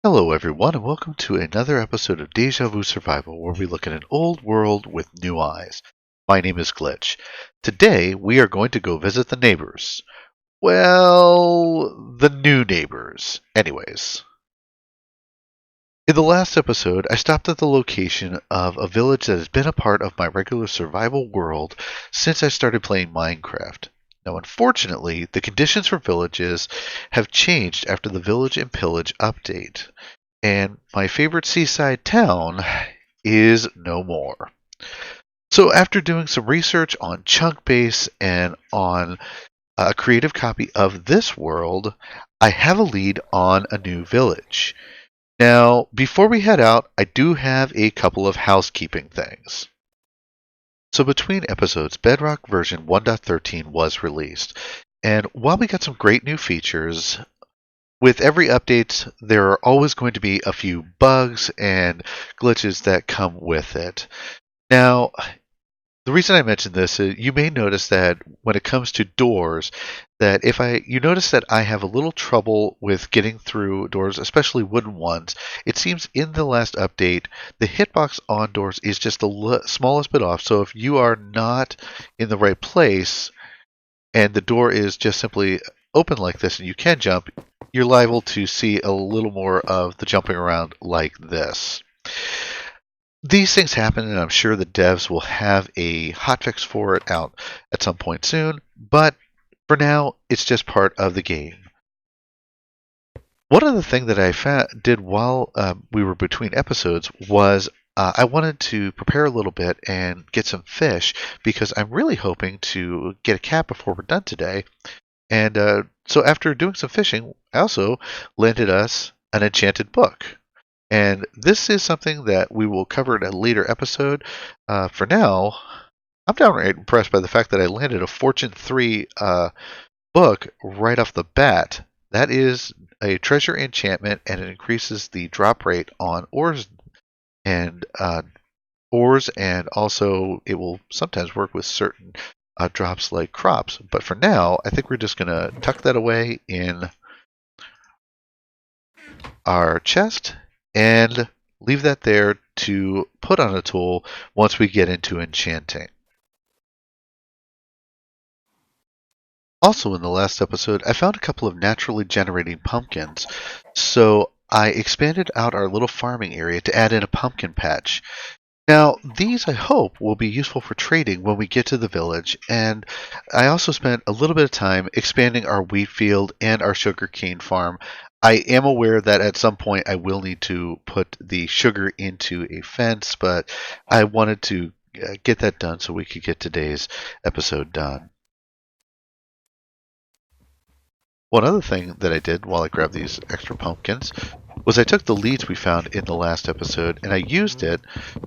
Hello, everyone, and welcome to another episode of Deja Vu Survival, where we look at an old world with new eyes. My name is Glitch. Today, we are going to go visit the neighbors. Well, the new neighbors. Anyways, in the last episode, I stopped at the location of a village that has been a part of my regular survival world since I started playing Minecraft. Now, unfortunately, the conditions for villages have changed after the Village and Pillage update. And my favorite seaside town is no more. So, after doing some research on Chunk Base and on a creative copy of this world, I have a lead on a new village. Now, before we head out, I do have a couple of housekeeping things. So, between episodes, Bedrock version 1.13 was released. And while we got some great new features, with every update, there are always going to be a few bugs and glitches that come with it. Now, the reason I mention this is you may notice that when it comes to doors, that you notice that I have a little trouble with getting through doors, especially wooden ones. It seems in the last update, the hitbox on doors is just the smallest bit off. So if you are not in the right place and the door is just simply open like this and you can jump, you're liable to see a little more of the jumping around like this. These things happen, and I'm sure the devs will have a hotfix for it out at some point soon, but for now, it's just part of the game. One other thing that I did while we were between episodes was I wanted to prepare a little bit and get some fish because I'm really hoping to get a cat before we're done today. And so after doing some fishing, I also landed us an enchanted book. And this is something that we will cover in a later episode. For now, I'm downright impressed by the fact that I landed a Fortune 3 book right off the bat. That is a treasure enchantment, and it increases the drop rate on and ores, and also it will sometimes work with certain drops like crops. But for now, I think we're just going to tuck that away in our chest and leave that there to put on a tool once we get into enchanting. Also, in the last episode, I found a couple of naturally generating pumpkins, so I expanded out our little farming area to add in a pumpkin patch. Now, these I hope will be useful for trading when we get to the village, and I also spent a little bit of time expanding our wheat field and our sugarcane farm. I am aware that at some point I will need to put the sugar into a fence, but I wanted to get that done so we could get today's episode done. One other thing that I did while I grabbed these extra pumpkins was I took the leads we found in the last episode and I used it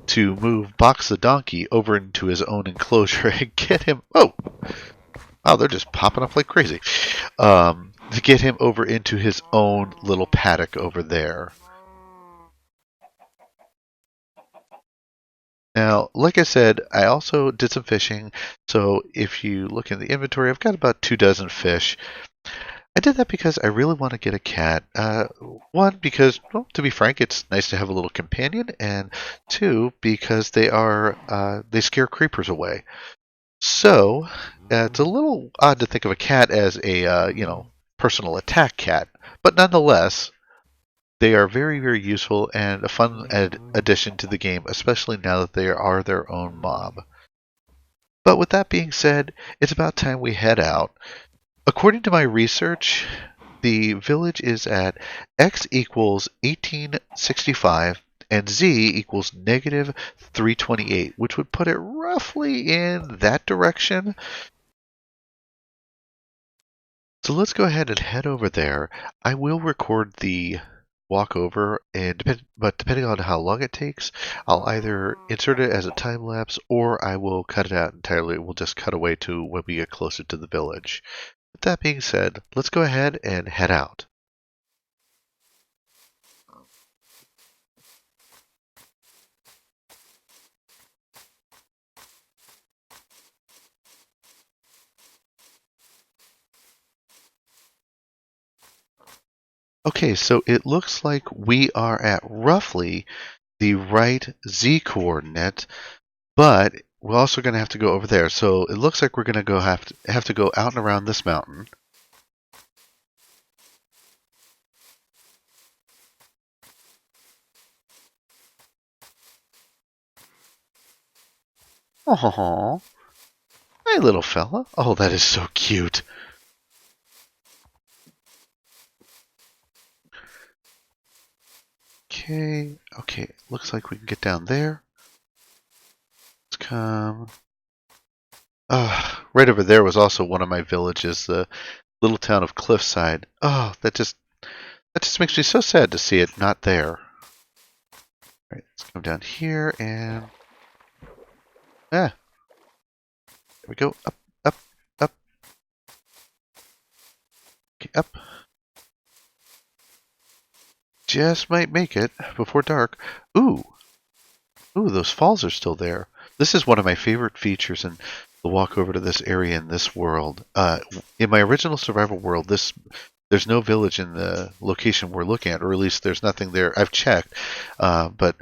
to move Box the donkey over into his own enclosure and get him. Oh, wow, they're just popping up like crazy. To get him over into his own little paddock over there. Now, like I said, I also did some fishing. So if you look in the inventory, I've got about 24 fish. I did that because I really want to get a cat. One, because, well, to be frank, it's nice to have a little companion, and two, because they scare creepers away. So it's a little odd to think of a cat as a personal attack cat, but nonetheless, they are very, very useful and a fun addition to the game, especially now that they are their own mob. But with that being said, it's about time we head out. According to my research, the village is at x equals 1865 and z equals negative 328, which would put it roughly in that direction. So let's go ahead and head over there. I will record the walk over, but depending on how long it takes, I'll either insert it as a time lapse or I will cut it out entirely. We'll just cut away to when we get closer to the village. With that being said, let's go ahead and head out. Okay, so it looks like we are at roughly the right Z coordinate, but we're also going to have to go over there. So it looks like we're going to have to go out and around this mountain. Oh, hey, little fella. Oh, that is so cute. Okay, looks like we can get down there. Let's come. Right over there was also one of my villages, the little town of Cliffside. Oh, that just makes me so sad to see it not there. All right, let's come down here and there we go. Up, up, up. Okay, up. Just might make it before dark. Ooh, those falls are still there. This is one of my favorite features in the walk over to this area in this world. In my original survival world, there's no village in the location we're looking at, or at least there's nothing there. I've checked, but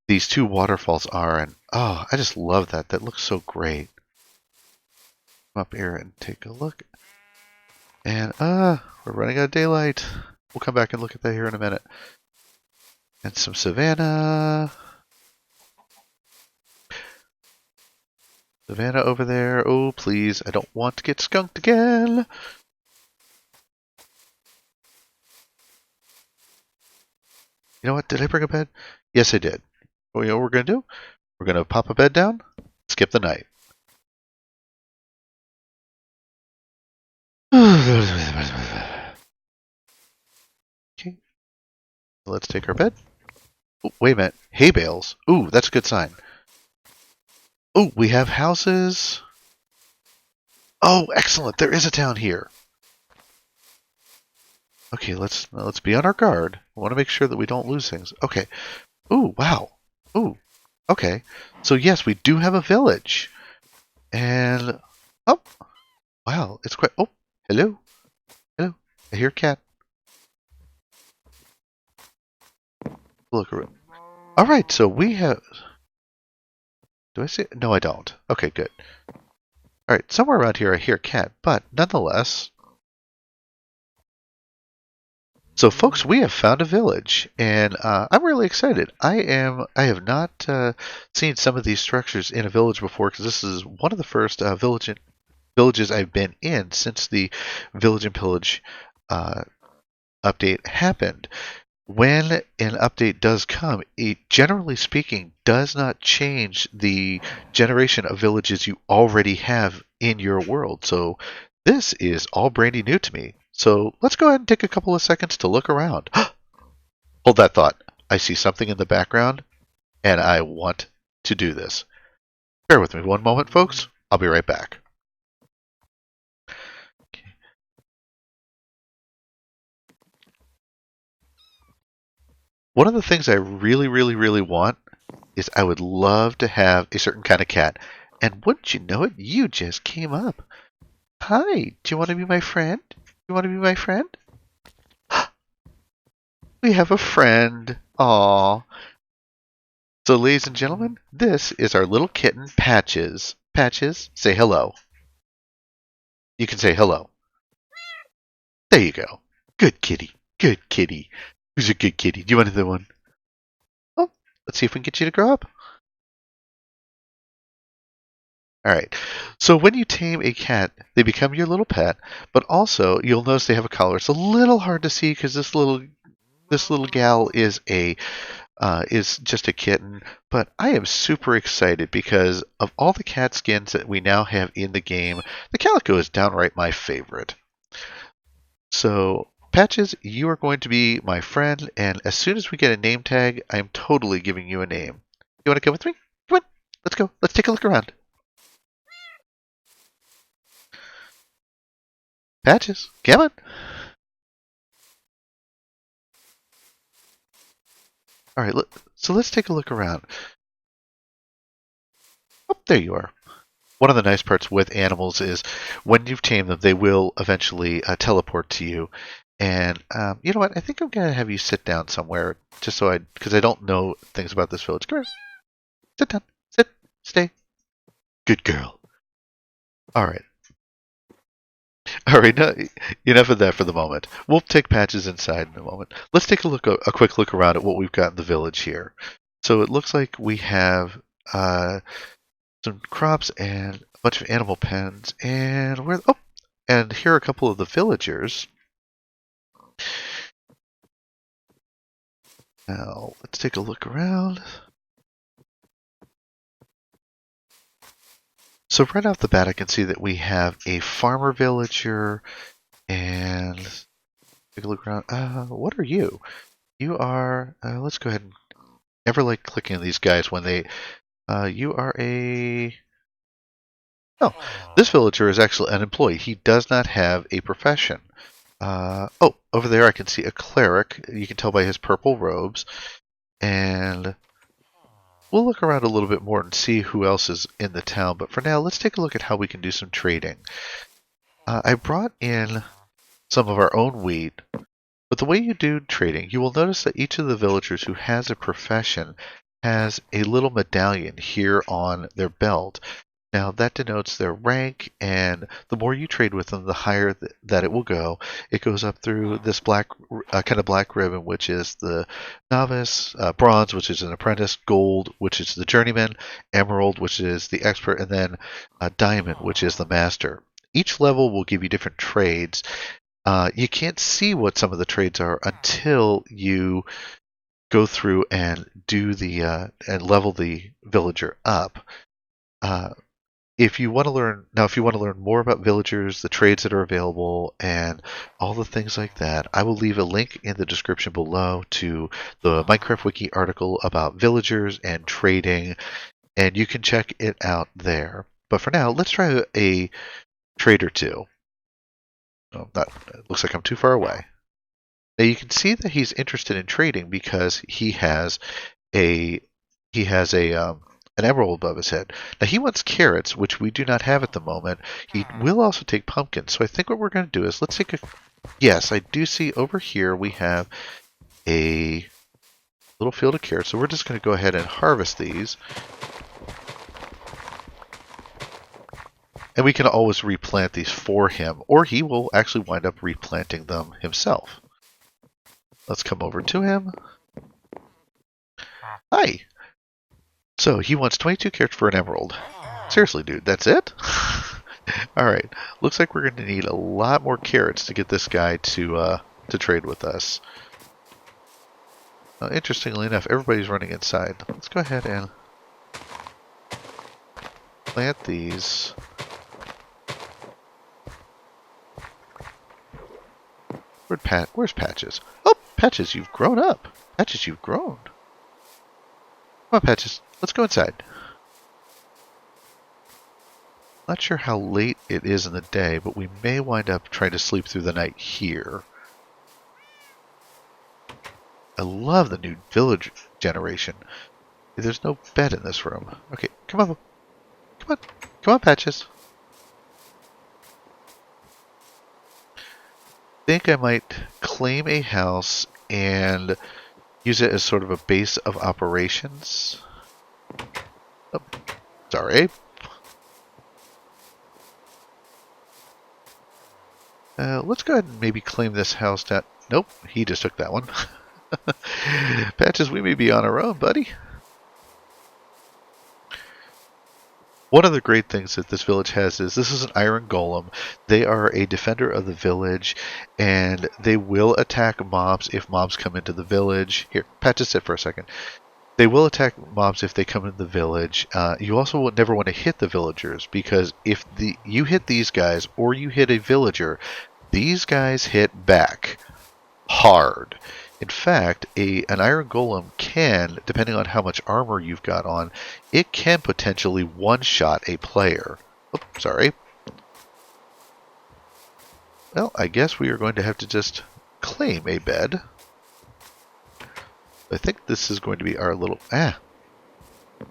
these two waterfalls are, and oh, I just love that. That looks so great. Come up here and take a look. And we're running out of daylight. We'll come back and look at that here in a minute. And some savanna. Savannah over there. Oh, please. I don't want to get skunked again. You know what? Did I bring a bed? Yes, I did. Well, you know what we're going to do? We're going to pop a bed down, skip the night. Okay. Let's take our bed. Oh, wait a minute. Hay bales. Ooh, that's a good sign. Oh, we have houses. Oh, excellent. There is a town here. Okay, let's be on our guard. I want to make sure that we don't lose things. Okay. Ooh, wow. Ooh. Okay. So yes, we do have a village. And oh, wow, it's quite oh, hello. Hello. I hear a cat. Look around. All right, so we have do I see it? No, I don't. Okay, good. All right, somewhere around here I hear a cat, but nonetheless. So, folks, we have found a village, and I'm really excited. I have not seen some of these structures in a village before because this is one of the first villages I've been in since the Village and Pillage update happened. When an update does come, it generally speaking does not change the generation of villages you already have in your world. So this is all brandy new to me. So let's go ahead and take a couple of seconds to look around. Hold that thought. I see something in the background, and I want to do this. Bear with me one moment, folks. I'll be right back. One of the things I really, really, really want is I would love to have a certain kind of cat. And wouldn't you know it, you just came up. Hi, do you want to be my friend? You want to be my friend? We have a friend. Aww. So, ladies and gentlemen, this is our little kitten, Patches. Patches, say hello. You can say hello. There you go. Good kitty. Good kitty. Who's a good kitty? Do you want another one? Oh, let's see if we can get you to grow up. All right. So when you tame a cat, they become your little pet, but also you'll notice they have a collar. It's a little hard to see because this little gal is just a kitten, but I am super excited because of all the cat skins that we now have in the game. The calico is downright my favorite. So, Patches, you are going to be my friend, and as soon as we get a name tag, I am totally giving you a name. You want to come with me? Come on, let's go. Let's take a look around. Patches, come on. All right, so let's take a look around. Oh, there you are. One of the nice parts with animals is when you've tamed them, they will eventually teleport to you. And you know what? I think I'm gonna have you sit down somewhere, just because I don't know things about this village. Come here, sit down, sit, stay. Good girl. All right, all right. No, enough of that for the moment. We'll take Patches inside in a moment. Let's take a quick look around at what we've got in the village here. So it looks like we have some crops and a bunch of animal pens, and and here are a couple of the villagers. Now let's take a look around. So right off the bat, I can see that we have a farmer villager, and take a look around. What are you? You are. Let's go ahead and never like clicking on these guys when they. You are a. No, this villager is actually an employee. He does not have a profession. Oh, over there I can see a cleric. You can tell by his purple robes, and we'll look around a little bit more and see who else is in the town. But for now, let's take a look at how we can do some trading. I brought in some of our own wheat, but the way you do trading, you will notice that each of the villagers who has a profession has a little medallion here on their belt. Now that denotes their rank, and the more you trade with them, the higher that it will go. It goes up through this black, kind of black ribbon, which is the novice, bronze, which is an apprentice, gold, which is the journeyman, emerald, which is the expert, and then diamond, which is the master. Each level will give you different trades. You can't see what some of the trades are until you go through and do the and level the villager up. If you want to learn more about villagers, the trades that are available, and all the things like that, I will leave a link in the description below to the Minecraft Wiki article about villagers and trading, and you can check it out there. But for now, let's try a trade or two. Oh, it looks like I'm too far away. Now you can see that he's interested in trading because he has a an emerald above his head. Now he wants carrots, which we do not have at the moment. He will also take pumpkins. So I think what we're going to do is let's take a. Yes, I do see over here we have a little field of carrots. So we're just going to go ahead and harvest these. And we can always replant these for him, or he will actually wind up replanting them himself. Let's come over to him. Hi! So he wants 22 carrots for an emerald. Seriously, dude, that's it? Alright, looks like we're going to need a lot more carrots to get this guy to trade with us. Interestingly enough, everybody's running inside. Let's go ahead and plant these. Where's Patches? Oh, Patches, you've grown up. Patches, you've grown. Come on, Patches. Let's go inside. Not sure how late it is in the day, but we may wind up trying to sleep through the night here. I love the new village generation. There's no bed in this room. Okay, come on. Come on. Come on, Patches. I think I might claim a house and use it as sort of a base of operations. Oh, sorry. Let's go ahead and maybe claim this house down. Nope, he just took that one. Patches, we may be on our own, buddy. One of the great things that this village has is this is an iron golem. They are a defender of the village, and they will attack mobs if mobs come into the village. Here, Patches, sit for a second. They will attack mobs if they come into the village. You also would never want to hit the villagers, because if you hit these guys or you hit a villager, these guys hit back hard. In fact, an iron golem can, depending on how much armor you've got on, it can potentially one-shot a player. Oh, sorry. Well, I guess we are going to have to just claim a bed. I think this is going to be our little... there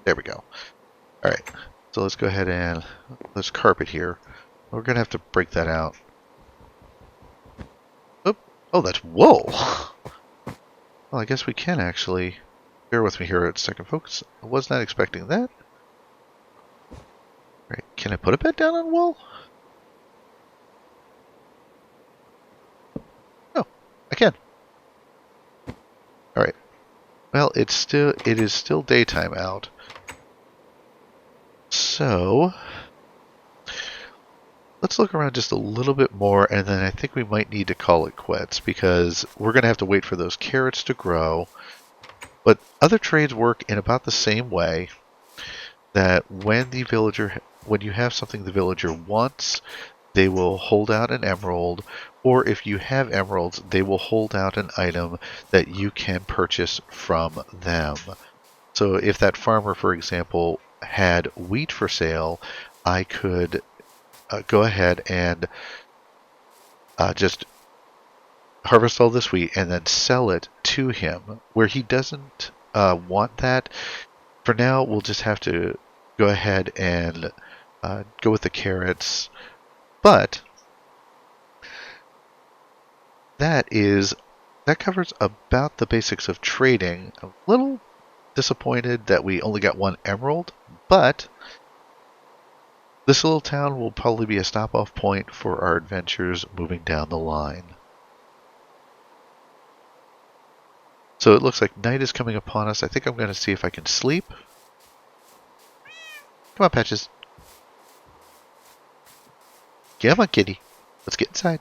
we go. Alright, so let's go ahead and let's carpet here. We're going to have to break that out. Oop, Oh, that's wool! Well, I guess we can actually... Bear with me here a second, folks. I was not expecting that. Right, can I put a bed down on wool? No, I can. Alright. Well, it is still daytime out. So let's look around just a little bit more, and then I think we might need to call it quits because we're going to have to wait for those carrots to grow. But other trades work in about the same way, that when you have something the villager wants, they will hold out an emerald, or if you have emeralds, they will hold out an item that you can purchase from them. So if that farmer, for example, had wheat for sale, I could go ahead and just harvest all this wheat and then sell it to him. Where he doesn't want that, for now we'll just have to go ahead and go with the carrots. But that covers about the basics of trading. A little disappointed that we only got one emerald, but this little town will probably be a stop-off point for our adventures moving down the line. So it looks like night is coming upon us. I think I'm going to see if I can sleep. Come on, Patches. Come on, kitty. Let's get inside.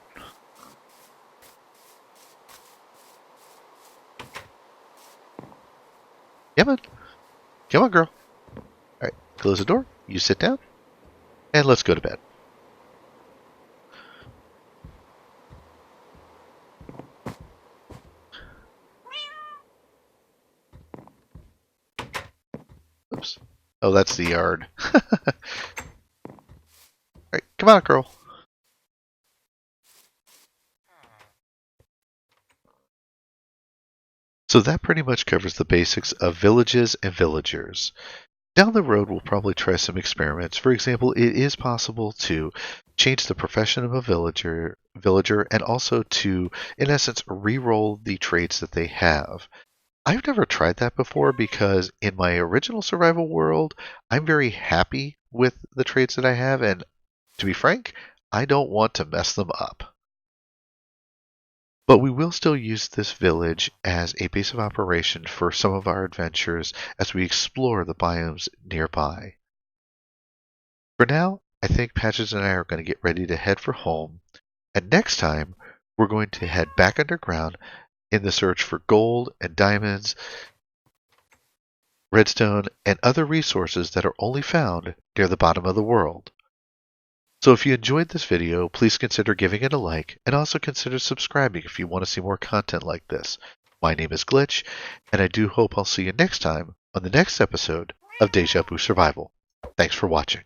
Come on. Come on, girl. Alright, close the door. You sit down. And let's go to bed. Oops. Oh, that's the yard. Alright, come on, girl. So that pretty much covers the basics of villages and villagers. Down the road, we'll probably try some experiments. For example, it is possible to change the profession of a villager and also to, in essence, re-roll the traits that they have. I've never tried that before because in my original survival world, I'm very happy with the traits that I have, and to be frank, I don't want to mess them up. But we will still use this village as a base of operation for some of our adventures as we explore the biomes nearby. For now, I think Patches and I are going to get ready to head for home, and next time we're going to head back underground in the search for gold and diamonds, redstone, and other resources that are only found near the bottom of the world. So if you enjoyed this video, please consider giving it a like, and also consider subscribing if you want to see more content like this. My name is Glitch, and I do hope I'll see you next time on the next episode of Deja Vu Survival. Thanks for watching.